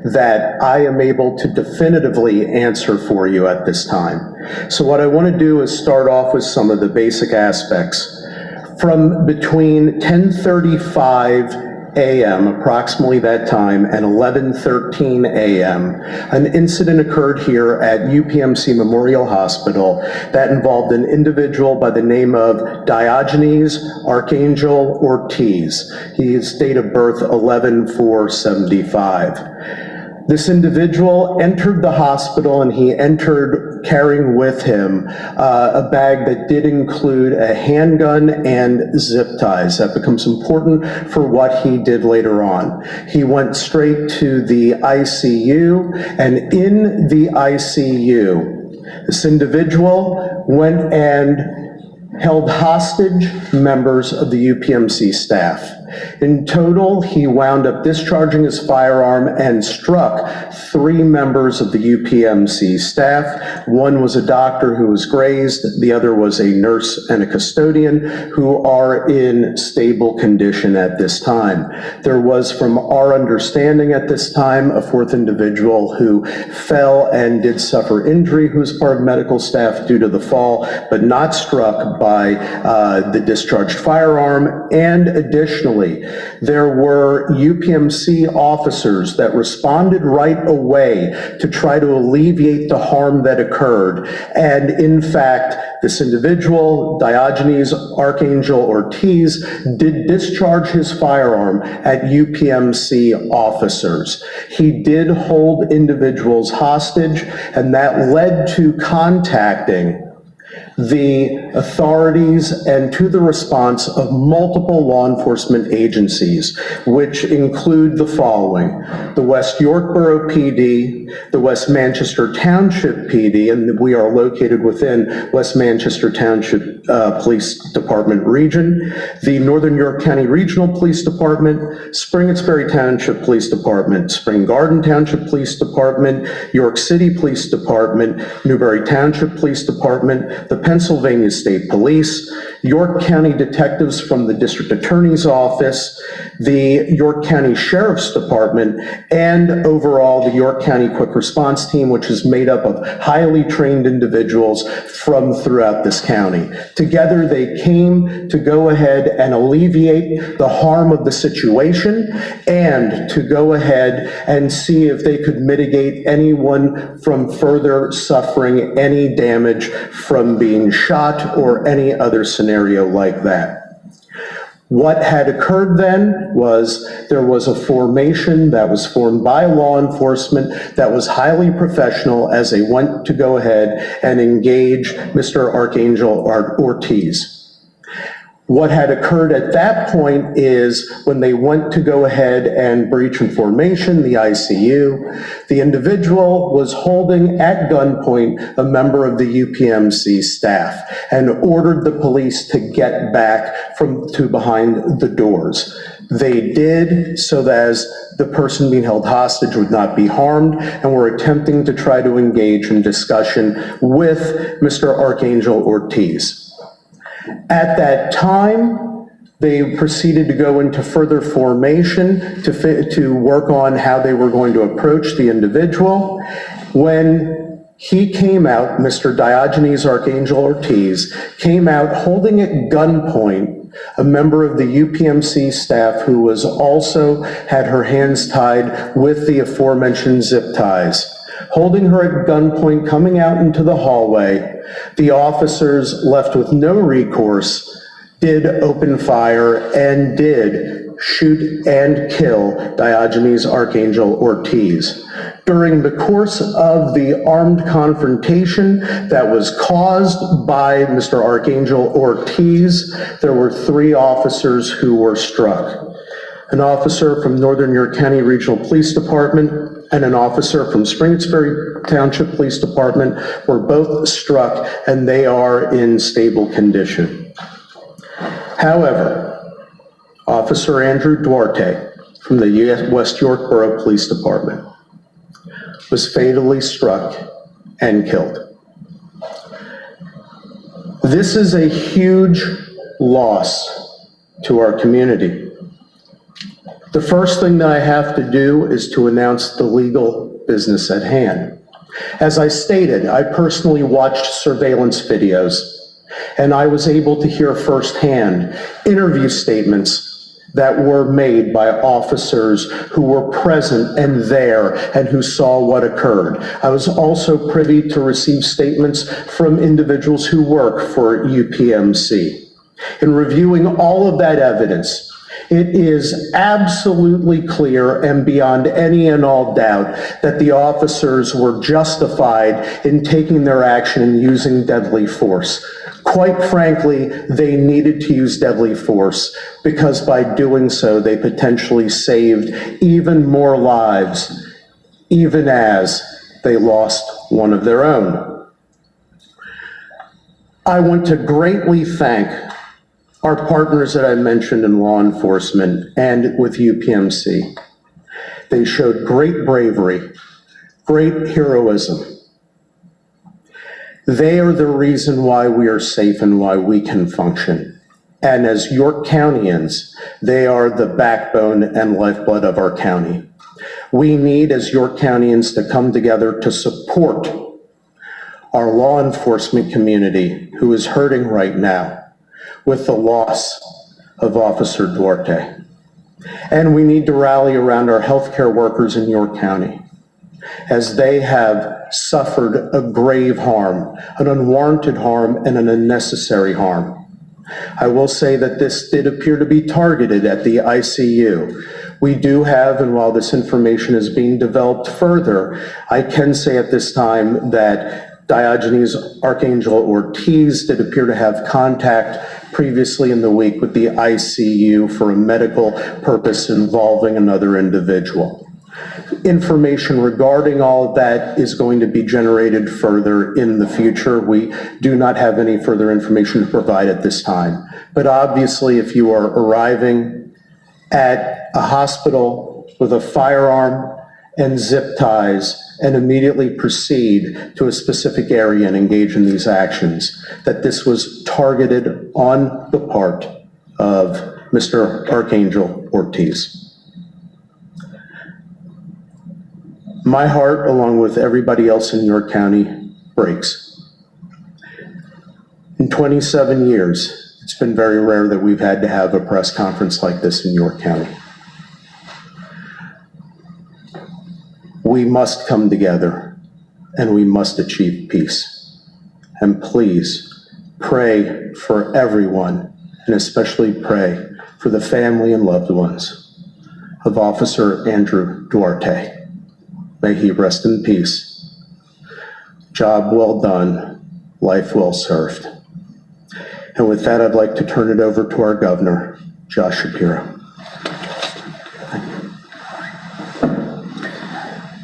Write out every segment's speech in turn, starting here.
that I am able to definitively answer for you at this time. So what I want to do is start off with some of the basic aspects. From between 10:35 a.m., approximately that time, and 11:13 a.m., an incident occurred here at UPMC Memorial Hospital that involved an individual by the name of Diogenes Archangel Ortiz. His date of birth 11/4/75. This individual entered the hospital, and he entered carrying with him a bag that did include a handgun and zip ties. That becomes important for what he did later on. He went straight to the ICU, and in the ICU, this individual went and held hostage members of the UPMC staff. In total, he wound up discharging his firearm and struck 3 members of the UPMC staff. One was a doctor who was grazed, the other was a nurse and a custodian who are in stable condition at this time. There was, from our understanding at this time, a 4th individual who fell and did suffer injury, who was part of medical staff due to the fall, but not struck by the discharged firearm. And additionally, there were UPMC officers that responded right away to try to alleviate the harm that occurred. And in fact, this individual, Diogenes Archangel Ortiz, did discharge his firearm at UPMC officers. He did hold individuals hostage, and that led to contacting the authorities and to the response of multiple law enforcement agencies, which include the following: the West York Borough PD, the West Manchester Township PD, and we are located within West Manchester Township Police Department region, the Northern York County Regional Police Department, Spring-Exbury Township Police Department, Spring Garden Township Police Department, York City Police Department, Newbury Township Police Department, the Pennsylvania State Police, York County detectives from the District Attorney's Office, the York County Sheriff's Department, and overall the York County Quick Response Team, which is made up of highly trained individuals from throughout this county. Together they came to go ahead and alleviate the harm of the situation and to go ahead and see if they could mitigate anyone from further suffering any damage from being shot or any other scenario like that. What had occurred then was there was a formation that was formed by law enforcement that was highly professional as they went to go ahead and engage Mr. Archangel Ortiz. What had occurred at that point is when they went to go ahead and breach in formation, the ICU, the individual was holding at gunpoint a member of the UPMC staff and ordered the police to get back to behind the doors. They did, so that as the person being held hostage would not be harmed, and were attempting to try to engage in discussion with Mr. Archangel Ortiz. At that time, they proceeded to go into further formation to work on how they were going to approach the individual. When he came out, Mr. Diogenes Archangel Ortiz came out holding at gunpoint a member of the UPMC staff who was also had her hands tied with the aforementioned zip ties. Holding her at gunpoint, coming out into the hallway, the officers, left with no recourse, did open fire and did shoot and kill Diogenes Archangel Ortiz. During the course of the armed confrontation that was caused by Mr. Archangel Ortiz, there were 3 officers who were struck. An officer from Northern York County Regional Police Department and an officer from Spring-Exbury Township Police Department were both struck, and they are in stable condition. However, Officer Andrew Duarte from the West York Borough Police Department was fatally struck and killed. This is a huge loss to our community. The first thing that I have to do is to announce the legal business at hand. As I stated, I personally watched surveillance videos, and I was able to hear firsthand interview statements that were made by officers who were present and there and who saw what occurred. I was also privy to receive statements from individuals who work for UPMC. In reviewing all of that evidence, it is absolutely clear and beyond any and all doubt that the officers were justified in taking their action and using deadly force. Quite frankly, they needed to use deadly force because by doing so, they potentially saved even more lives, even as they lost one of their own. I want to greatly thank our partners that I mentioned in law enforcement and with UPMC. They showed great bravery, great heroism. They are the reason why we are safe and why we can function. And as York Countyans, they are the backbone and lifeblood of our county. We need, as York Countyans, to come together to support our law enforcement community who is hurting right now with the loss of Officer Duarte. And we need to rally around our healthcare workers in York County, as they have suffered a grave harm, an unwarranted harm, and an unnecessary harm. I will say that this did appear to be targeted at the ICU. We do have, and while this information is being developed further, I can say at this time that Diogenes Archangel Ortiz did appear to have contact previously in the week with the ICU for a medical purpose involving another individual. Information regarding all of that is going to be generated further in the future. We do not have any further information to provide at this time. But obviously, if you are arriving at a hospital with a firearm and zip ties and immediately proceed to a specific area and engage in these actions, that this was targeted on the part of Mr. Archangel Ortiz. My heart, along with everybody else in York County, breaks. In 27 years, it's been very rare that we've had to have a press conference like this in York County. We must come together and we must achieve peace. And please pray for everyone, and especially pray for the family and loved ones of Officer Andrew Duarte. May he rest in peace. Job well done, life well served. And with that, I'd like to turn it over to our governor, Josh Shapiro.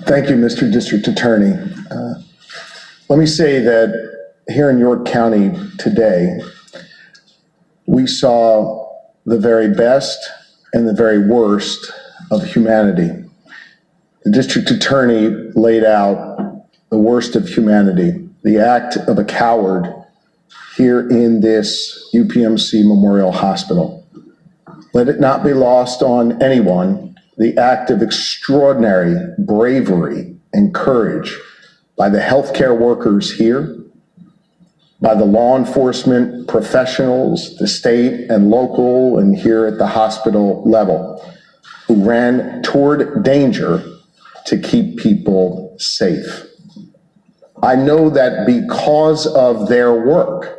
Thank you, Mr. District Attorney. Let me say that here in York County today, we saw the very best and the very worst of humanity. The District Attorney laid out the worst of humanity, the act of a coward here in this UPMC Memorial Hospital. Let it not be lost on anyone the act of extraordinary bravery and courage by the healthcare workers here, by the law enforcement professionals, the state and local and here at the hospital level, who ran toward danger to keep people safe. I know that because of their work,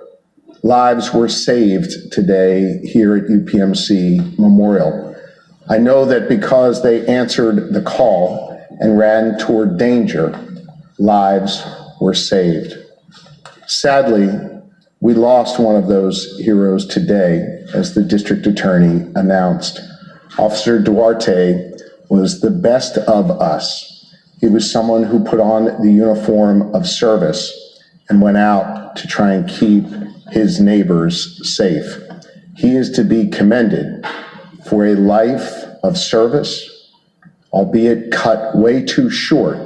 lives were saved today here at UPMC Memorial. I know that because they answered the call and ran toward danger, lives were saved. Sadly, we lost one of those heroes today, as the district attorney announced. Officer Duarte was the best of us. He was someone who put on the uniform of service and went out to try and keep his neighbors safe. He is to be commended for a life of service, albeit cut way too short,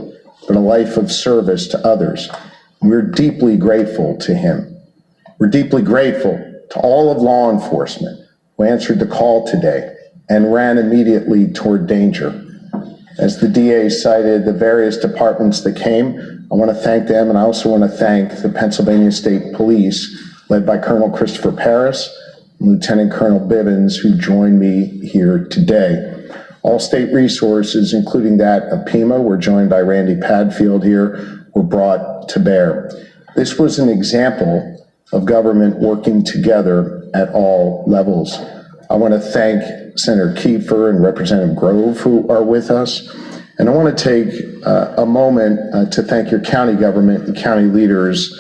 but a life of service to others. We're deeply grateful to him. We're deeply grateful to all of law enforcement who answered the call today and ran immediately toward danger. As the DA cited the various departments that came, I want to thank them, and I also want to thank the Pennsylvania State Police, led by Colonel Christopher Paris and Lieutenant Colonel Bivens, who joined me here today. All state resources, including that of PEMA, we're joined by Randy Padfield here, were brought to bear. This was an example of government working together at all levels. I want to thank Senator Kiefer and Representative Grove, who are with us. And I want to take a moment to thank your county government and county leaders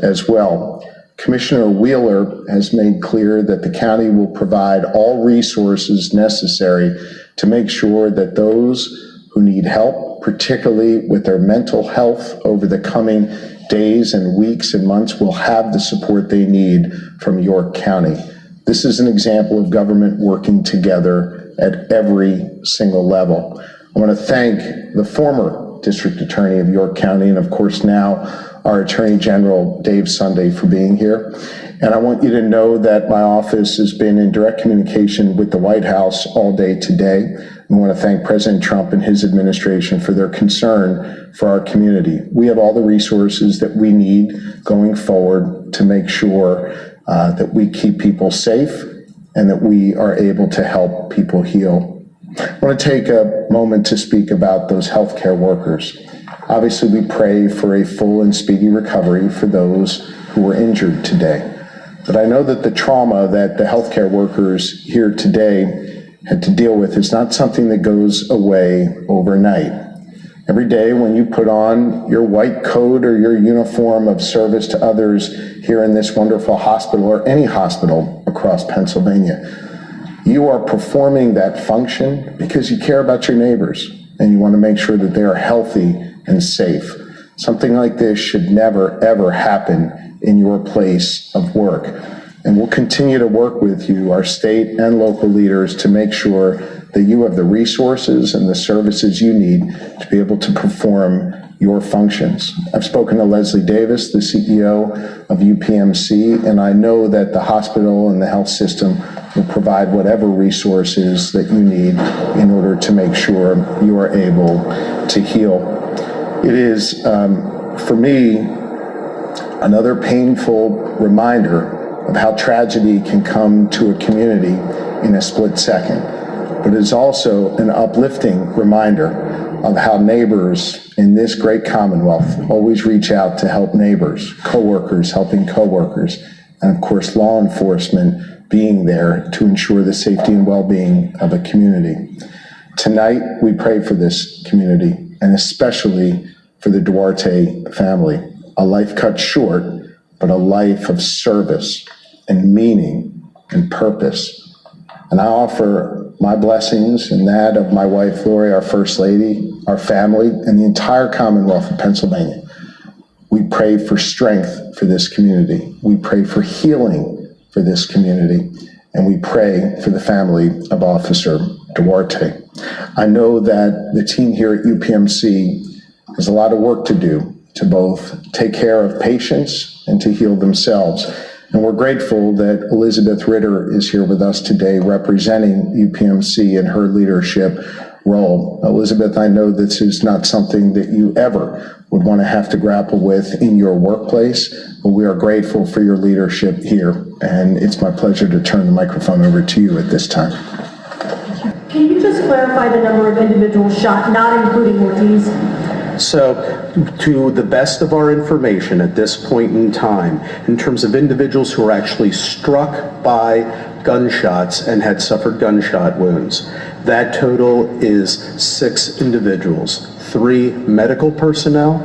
as well. Commissioner Wheeler has made clear that the county will provide all resources necessary to make sure that those who need help, particularly with their mental health over the coming days and weeks and months, will have the support they need from York County. This is an example of government working together at every single level. I want to thank the former District Attorney of York County, and of course now our Attorney General, Dave Sunday, for being here. And I want you to know that my office has been in direct communication with the White House all day today. I want to thank President Trump and his administration for their concern for our community. We have all the resources that we need going forward to make sure that we keep people safe and that we are able to help people heal. I want to take a moment to speak about those healthcare workers. Obviously, we pray for a full and speedy recovery for those who were injured today. But I know that the trauma that the healthcare workers here today had to deal with is not something that goes away overnight. Every day when you put on your white coat or your uniform of service to others here in this wonderful hospital or any hospital across Pennsylvania, you are performing that function because you care about your neighbors and you want to make sure that they are healthy and safe. Something like this should never, ever happen in your place of work. And we'll continue to work with you, our state and local leaders, to make sure that you have the resources and the services you need to be able to perform your functions. I've spoken to Leslie Davis, the CEO of UPMC, and I know that the hospital and the health system will provide whatever resources that you need in order to make sure you are able to heal. It is, for me, another painful reminder of how tragedy can come to a community in a split second. But it is also an uplifting reminder of how neighbors in this great Commonwealth always reach out to help neighbors, coworkers helping coworkers, and of course law enforcement being there to ensure the safety and well-being of a community. Tonight, we pray for this community, and especially for the Duarte family. A life cut short, but a life of service and meaning and purpose. And I offer my blessings and that of my wife, Lori, our First Lady, our family, and the entire Commonwealth of Pennsylvania. We pray for strength for this community. We pray for healing for this community. And we pray for the family of Officer Duarte. I know that the team here at UPMC has a lot of work to do to both take care of patients and to heal themselves. And we're grateful that Elizabeth Ritter is here with us today representing UPMC in her leadership role. Elizabeth, I know this is not something that you ever would want to have to grapple with in your workplace, but we are grateful for your leadership here. And it's my pleasure to turn the microphone over to you at this time. Can you just clarify the number of individuals shot, not including Ortiz? So, to the best of our information at this point in time, in terms of individuals who were actually struck by gunshots and had suffered gunshot wounds, that total is 6 individuals, 3 medical personnel,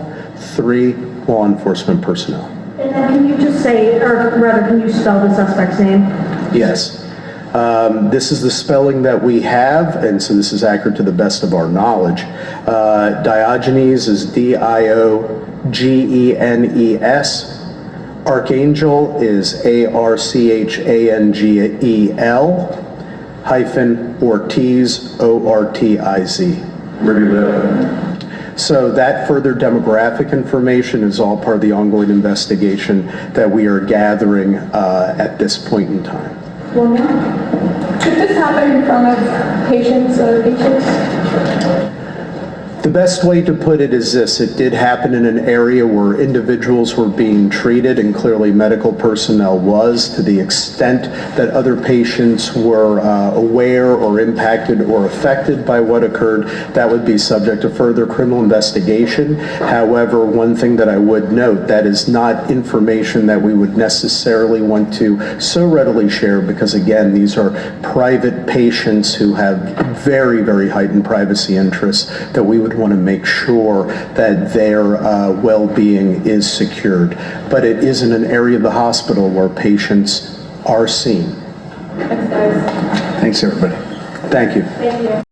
3 law enforcement personnel. And then can you just say, or rather, can you spell the suspect's name? Yes. This is the spelling that we have, and so this is accurate to the best of our knowledge. Diogenes is Diogenes. Archangel is Archangel hyphen Ortiz, Ortiz. Where do you live? So that further demographic information is all part of the ongoing investigation that we are gathering at this point in time. Well, Did this happen in front of patients, other patients? The best way to put it is this: it did happen in an area where individuals were being treated, and clearly medical personnel was. To the extent that other patients were aware or impacted or affected by what occurred, that would be subject to further criminal investigation. However, one thing that I would note, that is not information that we would necessarily want to so readily share, because again, these are private patients who have very, very heightened privacy interests that we would want to make sure that their well-being is secured. But it is in an area of the hospital where patients are seen. Thanks, guys. Thanks, everybody. Thank you. Thank you.